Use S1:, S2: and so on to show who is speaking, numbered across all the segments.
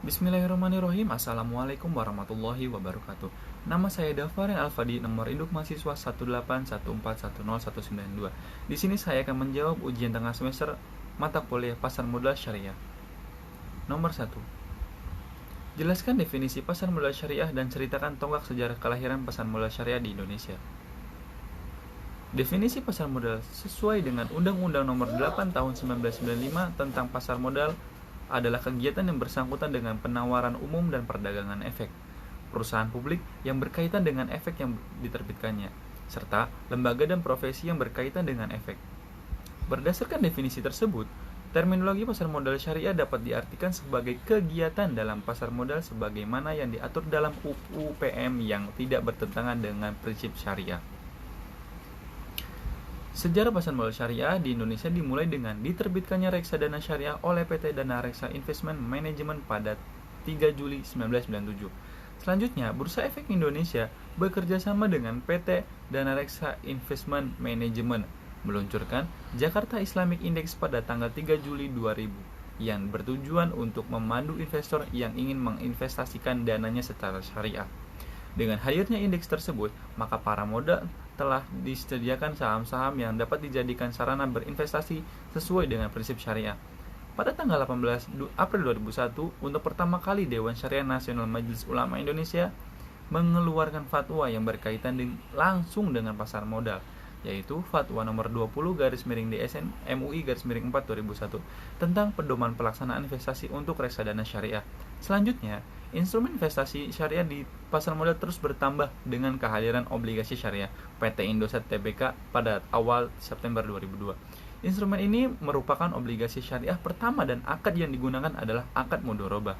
S1: Bismillahirrahmanirrahim. Assalamualaikum warahmatullahi wabarakatuh. Nama saya Dafarin Alfadi, nomor induk mahasiswa 181410192. Di sini saya akan menjawab ujian tengah semester mata kuliah Pasar Modal Syariah. Nomor 1. Jelaskan definisi pasar modal syariah dan ceritakan tonggak sejarah kelahiran pasar modal syariah di Indonesia. Definisi pasar modal sesuai dengan Undang-Undang Nomor 8 Tahun 1995 tentang pasar modal adalah kegiatan yang bersangkutan dengan penawaran umum dan perdagangan efek, perusahaan publik yang berkaitan dengan efek yang diterbitkannya, serta lembaga dan profesi yang berkaitan dengan efek. Berdasarkan definisi tersebut, terminologi pasar modal syariah dapat diartikan sebagai kegiatan dalam pasar modal sebagaimana yang diatur dalam UU PM yang tidak bertentangan dengan prinsip syariah. Sejarah pasar modal syariah di Indonesia dimulai dengan diterbitkannya reksadana syariah oleh PT Dana Reksa Investment Management pada 3 Juli 1997. Selanjutnya, Bursa Efek Indonesia bekerja sama dengan PT Dana Reksa Investment Management meluncurkan Jakarta Islamic Index pada tanggal 3 Juli 2000 yang bertujuan untuk memandu investor yang ingin menginvestasikan dananya secara syariah. Dengan hadirnya indeks tersebut, maka para modal telah disediakan saham-saham yang dapat dijadikan sarana berinvestasi sesuai dengan prinsip syariah. Pada tanggal 18 April 2001, untuk pertama kali Dewan Syariah Nasional Majelis Ulama Indonesia mengeluarkan fatwa yang berkaitan langsung dengan pasar modal, yaitu Fatwa Nomor 20/DSN MUI/4 2001 tentang pedoman pelaksanaan investasi untuk reksadana syariah. Selanjutnya, instrumen investasi syariah di pasar modal terus bertambah dengan kehadiran obligasi syariah PT Indosat Tbk pada awal September 2002. Instrumen ini merupakan obligasi syariah pertama dan akad yang digunakan adalah akad mudharabah.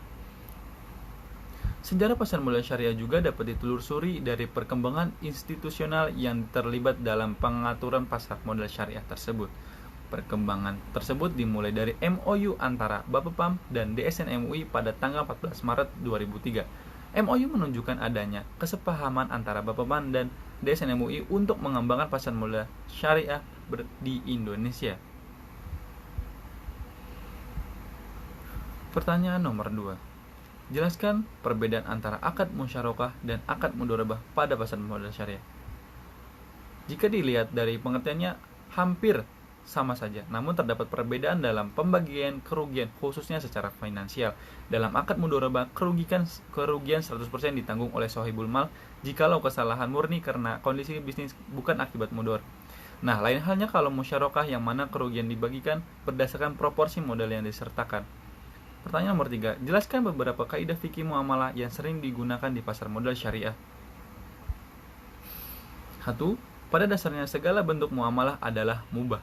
S1: Sejarah pasar modal syariah juga dapat ditelusuri dari perkembangan institusional yang terlibat dalam pengaturan pasar modal syariah tersebut. Perkembangan tersebut dimulai dari MOU antara Bapepam dan DSN MUI pada tanggal 14 Maret 2003. MOU menunjukkan adanya kesepahaman antara Bapepam dan DSN MUI untuk mengembangkan pasar modal syariah di Indonesia. Pertanyaan nomor 2. Jelaskan perbedaan antara akad musyarakah dan akad mudharabah pada pasar modal syariah. Jika dilihat dari pengertiannya hampir sama saja, namun terdapat perbedaan dalam pembagian kerugian khususnya secara finansial. Dalam akad mudharabah, kerugian 100% ditanggung oleh sahibul mal jikalau kesalahan murni karena kondisi bisnis bukan akibat mudhar. Nah, lain halnya kalau musyarakah yang mana kerugian dibagikan berdasarkan proporsi modal yang disertakan. Pertanyaan nomor 3. Jelaskan beberapa kaidah fikih muamalah yang sering digunakan di pasar modal syariah. 1. Pada dasarnya segala bentuk muamalah adalah mubah.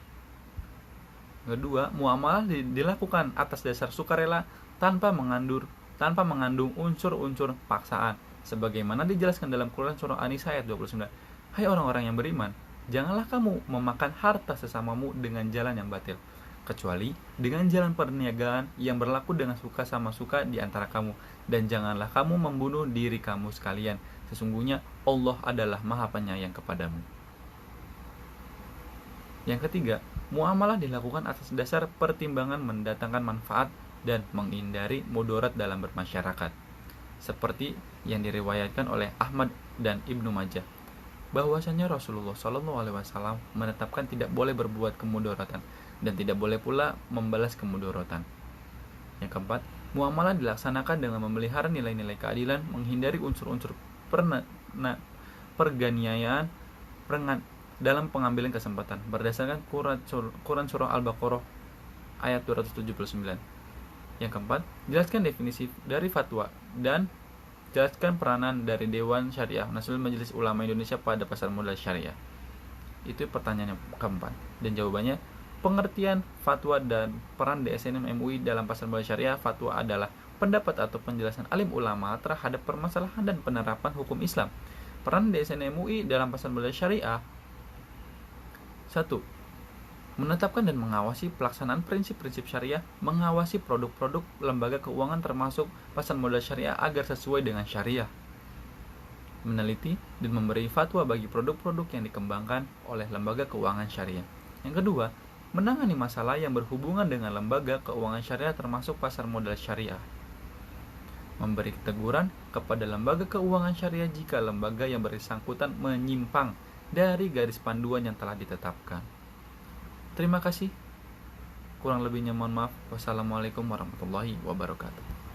S1: Kedua, muamalah dilakukan atas dasar sukarela tanpa mengandung unsur-unsur paksaan, sebagaimana dijelaskan dalam Quran surah An-Nisa ayat 29. Hai orang-orang yang beriman, janganlah kamu memakan harta sesamamu dengan jalan yang batil, kecuali dengan jalan perniagaan yang berlaku dengan suka sama suka di antara kamu, dan janganlah kamu membunuh diri kamu sekalian. Sesungguhnya Allah adalah Maha Penyayang kepadamu. Yang ketiga, muamalah dilakukan atas dasar pertimbangan mendatangkan manfaat dan menghindari mudarat dalam bermasyarakat, seperti yang diriwayatkan oleh Ahmad dan Ibnu Majah, bahwasanya Rasulullah SAW menetapkan tidak boleh berbuat kemudaratan dan tidak boleh pula membalas kemudaratan. Yang keempat, muamalah dilaksanakan dengan memelihara nilai-nilai keadilan, menghindari unsur-unsur perganiayaan dalam pengambilan kesempatan berdasarkan Quran surah Al-Baqarah ayat 279. Yang keempat, jelaskan definisi dari fatwa dan jelaskan peranan dari Dewan Syariah Nasional Majelis Ulama Indonesia pada pasar modal syariah. Itu pertanyaan yang keempat. Dan jawabannya, pengertian fatwa dan peran DSN MUI dalam pasar modal syariah. Fatwa adalah pendapat atau penjelasan alim ulama terhadap permasalahan dan penerapan hukum Islam. Peran DSN MUI dalam pasar modal syariah: 1. Menetapkan dan mengawasi pelaksanaan prinsip-prinsip syariah, mengawasi produk-produk lembaga keuangan termasuk pasar modal syariah agar sesuai dengan syariah. Meneliti dan memberi fatwa bagi produk-produk yang dikembangkan oleh lembaga keuangan syariah. Yang kedua, menangani masalah yang berhubungan dengan lembaga keuangan syariah termasuk pasar modal syariah. memberi teguran kepada lembaga keuangan syariah jika lembaga yang bersangkutan menyimpang dari garis panduan yang telah ditetapkan. Terima kasih. Kurang lebihnya mohon maaf. Wassalamualaikum warahmatullahi wabarakatuh.